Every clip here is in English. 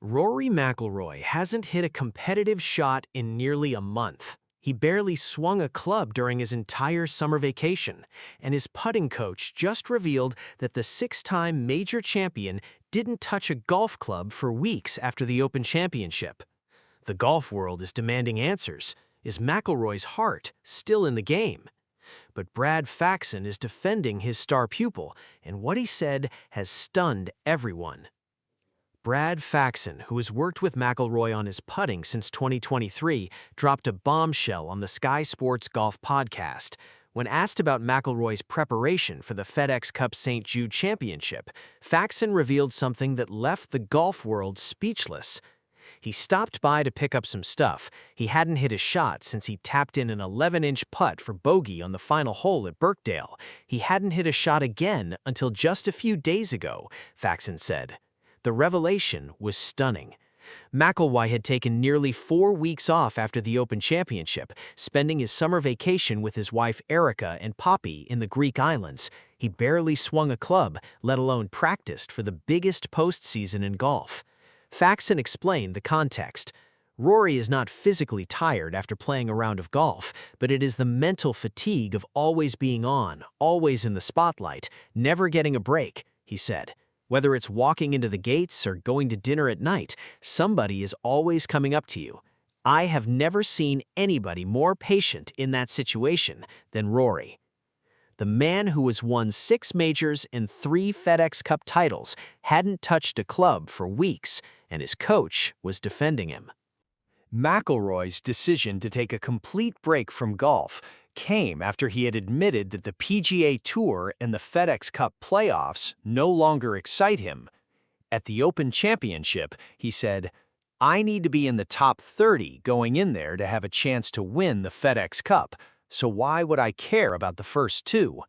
Rory McIlroy hasn't hit a competitive shot in nearly a month. He barely swung a club during his entire summer vacation, and his putting coach just revealed that the six-time major champion didn't touch a golf club for weeks after the Open Championship. The golf world is demanding answers. Is McIlroy's heart still in the game? But Brad Faxon is defending his star pupil, and what he said has stunned everyone. Brad Faxon, who has worked with McIlroy on his putting since 2023, dropped a bombshell on the Sky Sports Golf podcast. When asked about McIlroy's preparation for the FedExCup St. Jude Championship, Faxon revealed something that left the golf world speechless. He stopped by to pick up some stuff. He hadn't hit a shot since he tapped in an 11-inch putt for bogey on the final hole at Birkdale. He hadn't hit a shot again until just a few days ago, Faxon said. The revelation was stunning. McIlroy had taken nearly 4 weeks off after the Open Championship, spending his summer vacation with his wife Erica and Poppy in the Greek islands. He barely swung a club, let alone practiced for the biggest postseason in golf. Faxon explained the context. Rory is not physically tired after playing a round of golf, but it is the mental fatigue of always being on, always in the spotlight, never getting a break, he said. Whether it's walking into the gates or going to dinner at night, somebody is always coming up to you. I have never seen anybody more patient in that situation than Rory. The man who has won 6 majors and 3 FedEx Cup titles hadn't touched a club for weeks, and his coach was defending him. McIlroy's decision to take a complete break from golf came after he had admitted that the PGA Tour and the FedEx Cup Playoffs no longer excite him. At the Open Championship, he said, "I need to be in the top 30 going in there to have a chance to win the FedEx Cup, so why would I care about the first 2?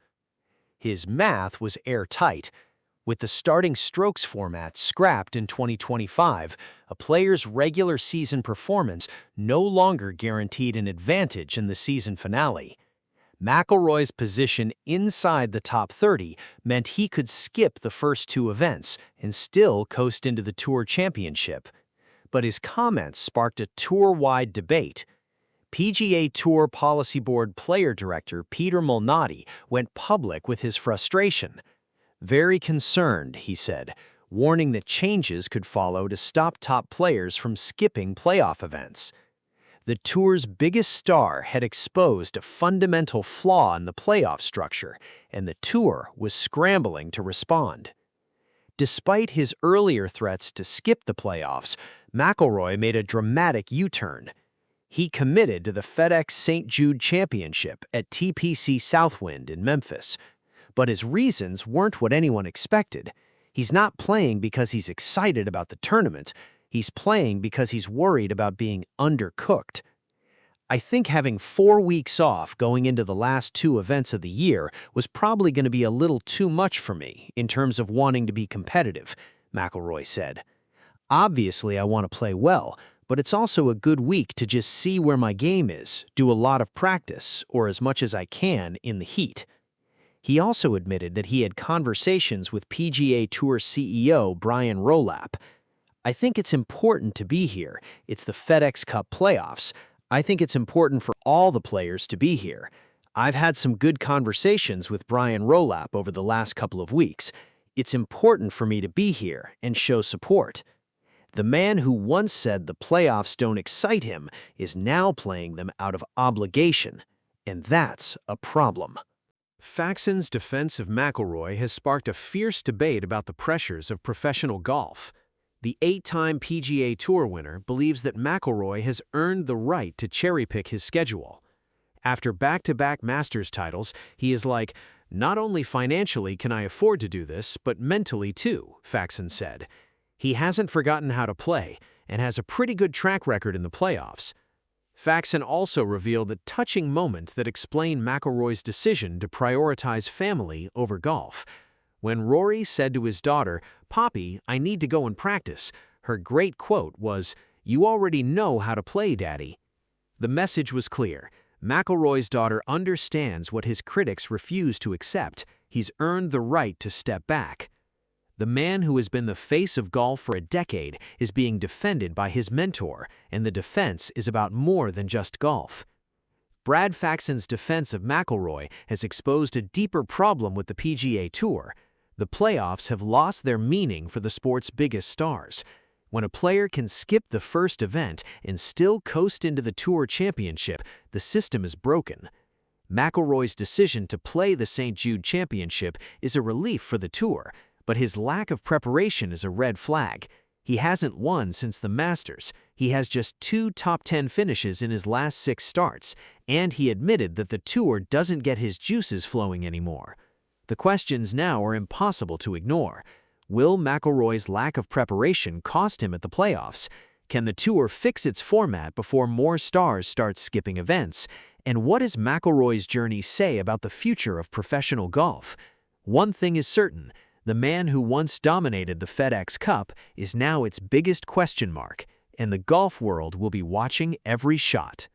His math was airtight. With the starting strokes format scrapped in 2025, a player's regular season performance no longer guaranteed an advantage in the season finale. McIlroy's position inside the top 30 meant he could skip the first 2 events and still coast into the Tour Championship. But his comments sparked a tour-wide debate. PGA Tour Policy Board Player Director Peter Malnati went public with his frustration. "Very concerned," he said, warning that changes could follow to stop top players from skipping playoff events. The tour's biggest star had exposed a fundamental flaw in the playoff structure, and the tour was scrambling to respond. Despite his earlier threats to skip the playoffs, McIlroy made a dramatic U-turn. He committed to the FedEx St. Jude Championship at TPC Southwind in Memphis. But his reasons weren't what anyone expected. He's not playing because he's excited about the tournament. He's playing because he's worried about being undercooked. "I think having 4 weeks off going into the last 2 events of the year was probably going to be a little too much for me in terms of wanting to be competitive," McIlroy said. "Obviously, I want to play well, but it's also a good week to just see where my game is, do a lot of practice, or as much as I can in the heat." He also admitted that he had conversations with PGA Tour CEO Brian Rolap. "I think it's important to be here. It's the FedEx Cup Playoffs. I think it's important for all the players to be here. I've had some good conversations with Brian Rolap over the last couple of weeks. It's important for me to be here and show support." The man who once said the playoffs don't excite him is now playing them out of obligation, and that's a problem. Faxon's defense of McIlroy has sparked a fierce debate about the pressures of professional golf. The 8-time PGA Tour winner believes that McIlroy has earned the right to cherry-pick his schedule. After back-to-back Masters titles, he is like, "Not only financially can I afford to do this, but mentally too," Faxon said. He hasn't forgotten how to play and has a pretty good track record in the playoffs. Faxon also revealed the touching moment that explained McIlroy's decision to prioritize family over golf. When Rory said to his daughter, "Poppy, I need to go and practice," her great quote was, "You already know how to play, Daddy." The message was clear. McIlroy's daughter understands what his critics refuse to accept. He's earned the right to step back. The man who has been the face of golf for a decade is being defended by his mentor, and the defense is about more than just golf. Brad Faxon's defense of McIlroy has exposed a deeper problem with the PGA Tour. The playoffs have lost their meaning for the sport's biggest stars. When a player can skip the first event and still coast into the Tour Championship, the system is broken. McIlroy's decision to play the St. Jude Championship is a relief for the Tour, but his lack of preparation is a red flag. He hasn't won since the Masters. He has just 2 top 10 finishes in his last 6 starts, and he admitted that the Tour doesn't get his juices flowing anymore. The questions now are impossible to ignore. Will McIlroy's lack of preparation cost him at the playoffs? Can the Tour fix its format before more stars start skipping events? And what does McIlroy's journey say about the future of professional golf? One thing is certain. The man who once dominated the FedEx Cup is now its biggest question mark, and the golf world will be watching every shot.